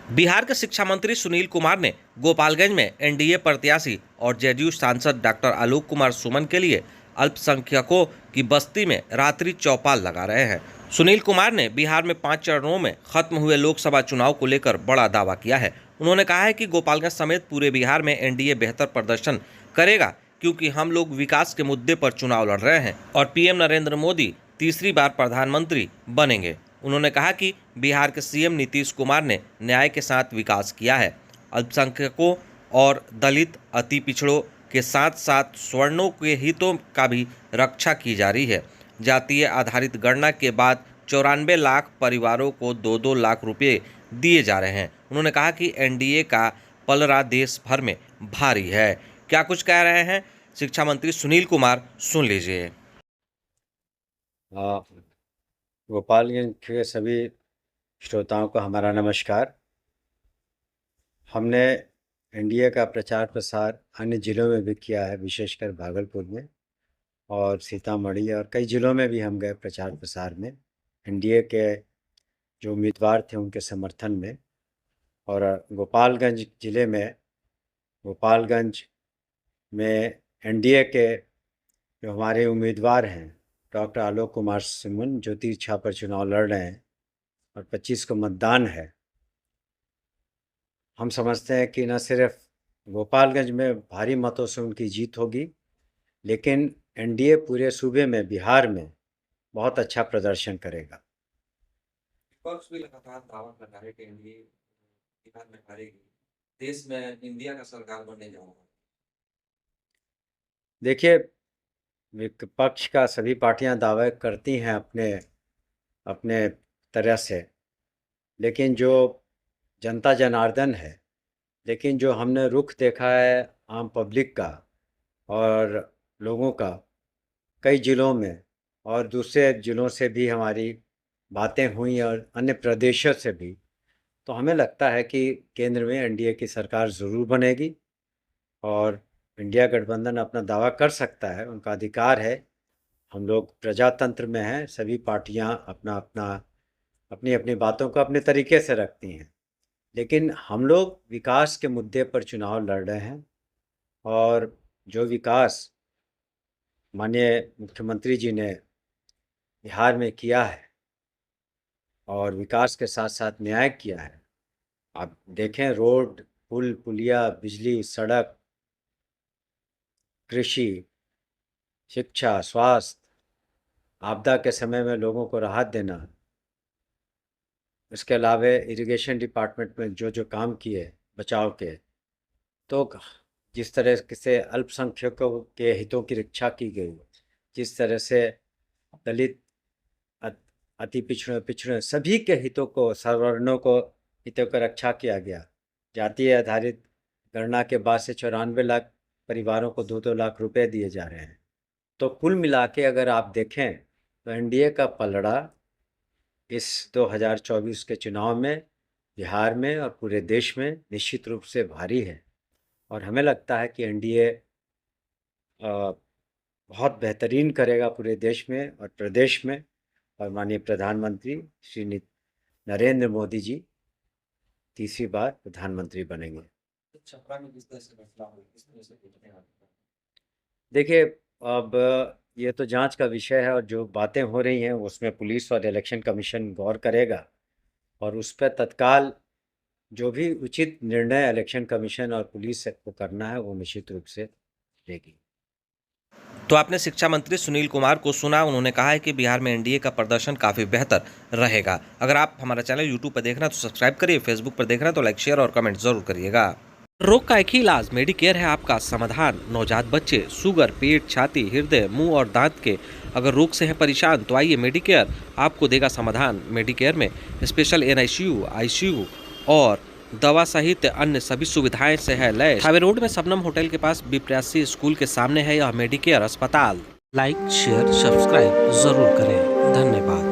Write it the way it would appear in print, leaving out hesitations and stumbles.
बिहार के शिक्षा मंत्री सुनील कुमार ने गोपालगंज में एनडीए प्रत्याशी और जेडीयू सांसद डॉक्टर आलोक कुमार सुमन के लिए अल्पसंख्यकों की बस्ती में रात्रि चौपाल लगा रहे हैं। सुनील कुमार ने बिहार में 5 चरणों में खत्म हुए लोकसभा चुनाव को लेकर बड़ा दावा किया है। उन्होंने कहा है कि गोपालगंज समेत पूरे बिहार में एनडीए बेहतर प्रदर्शन करेगा, क्योंकि हम लोग विकास के मुद्दे पर चुनाव लड़ रहे हैं और पीएम नरेंद्र मोदी तीसरी बार प्रधानमंत्री बनेंगे। उन्होंने कहा कि बिहार के सीएम नीतीश कुमार ने न्याय के साथ विकास किया है। अल्पसंख्यकों और दलित, अति पिछड़ों के साथ साथ स्वर्णों के हितों का भी रक्षा की जा रही है। जातीय आधारित गणना के बाद 94 लाख परिवारों को 2-2 लाख रुपए दिए जा रहे हैं। उन्होंने कहा कि एनडीए का पलड़ा देश भर में भारी है। क्या कुछ कह रहे हैं शिक्षा मंत्री सुनील कुमार, सुन लीजिए। गोपालगंज के सभी श्रोताओं को हमारा नमस्कार। हमने एनडीए का प्रचार प्रसार अन्य ज़िलों में भी किया है, विशेषकर भागलपुर में और सीतामढ़ी और कई ज़िलों में भी हम गए प्रचार प्रसार में एनडीए के जो उम्मीदवार थे उनके समर्थन में। और गोपालगंज ज़िले में एनडीए के जो हमारे उम्मीदवार हैं डॉक्टर आलोक कुमार सुमन, जो तिरछा पर चुनाव लड़ रहे हैं और 25 को मतदान है। हम समझते हैं कि न सिर्फ गोपालगंज में भारी मतों से उनकी जीत होगी, लेकिन एनडीए पूरे सूबे में, बिहार में बहुत अच्छा प्रदर्शन करेगा। विपक्ष भी लगातार दावा कर रहा है कि एनडीए बिहार में हारेगी, देश में इंडिया का सरकार बनने जा रहा है। देखिए, विपक्ष का सभी पार्टियां दावे करती हैं अपने अपने तरह से, लेकिन जो जनता जनार्दन है, लेकिन जो हमने रुख देखा है आम पब्लिक का और लोगों का कई ज़िलों में और दूसरे ज़िलों से भी हमारी बातें हुई और अन्य प्रदेशों से भी, तो हमें लगता है कि केंद्र में एनडीए की सरकार ज़रूर बनेगी और इंडिया गठबंधन अपना दावा कर सकता है, उनका अधिकार है। हम लोग प्रजातंत्र में हैं, सभी पार्टियां अपनी अपनी बातों को अपने तरीके से रखती हैं, लेकिन हम लोग विकास के मुद्दे पर चुनाव लड़ रहे हैं और जो विकास माननीय मुख्यमंत्री जी ने बिहार में किया है और विकास के साथ साथ न्याय किया है। आप देखें, रोड, पुल, पुलिया, बिजली, सड़क, कृषि, शिक्षा, स्वास्थ्य, आपदा के समय में लोगों को राहत देना, इसके अलावा इरिगेशन डिपार्टमेंट में जो काम किए बचाव के, तो जिस तरह से अल्पसंख्यकों के हितों की रक्षा की गई, जिस तरह से दलित, अति पिछड़े सभी के हितों को, सवर्णों को हितों की रक्षा किया गया। जातीय आधारित गणना के बाद से 94 लाख परिवारों को 2-2 लाख रुपए दिए जा रहे हैं। तो कुल मिला के अगर आप देखें तो एनडीए का पलड़ा इस 2024 के चुनाव में बिहार में और पूरे देश में निश्चित रूप से भारी है और हमें लगता है कि एनडीए बहुत बेहतरीन करेगा पूरे देश में और प्रदेश में, और माननीय प्रधानमंत्री श्री नरेंद्र मोदी जी तीसरी बार प्रधानमंत्री बनेंगे। छपरा में किस तरह से फैसला होगा, किस तरह से जीतेगा? देखिए, अब ये तो जांच का विषय है और जो बातें हो रही हैं उसमें पुलिस और इलेक्शन कमीशन गौर करेगा और उस पर तत्काल जो भी उचित निर्णय इलेक्शन कमीशन और पुलिस को करना है वो निश्चित रूप से लेगी। तो आपने शिक्षा मंत्री सुनील कुमार को सुना। उन्होंने कहा है कि बिहार में एनडीए का प्रदर्शन काफ़ी बेहतर रहेगा। अगर आप हमारा चैनल यूट्यूब पर देख रहे हैं तो सब्सक्राइब करिए, फेसबुक पर देख रहे हैं तो लाइक, शेयर और कमेंट जरूर करिएगा। रोग का एक ही इलाज मेडिकेयर है आपका समाधान। नवजात बच्चे, शुगर, पेट, छाती, हृदय, मुंह और दांत के अगर रोग से है परेशान तो आइए, मेडिकेयर आपको देगा समाधान। मेडिकेयर में स्पेशल एनआईसीयू, आईसीयू और दवा सहित अन्य सभी सुविधाएं से है लैस। हाईवे रोड में शबनम होटल के पास बीपीएससी स्कूल के सामने है यह मेडिकेयर अस्पताल। लाइक, शेयर, सब्सक्राइब जरूर करें। धन्यवाद।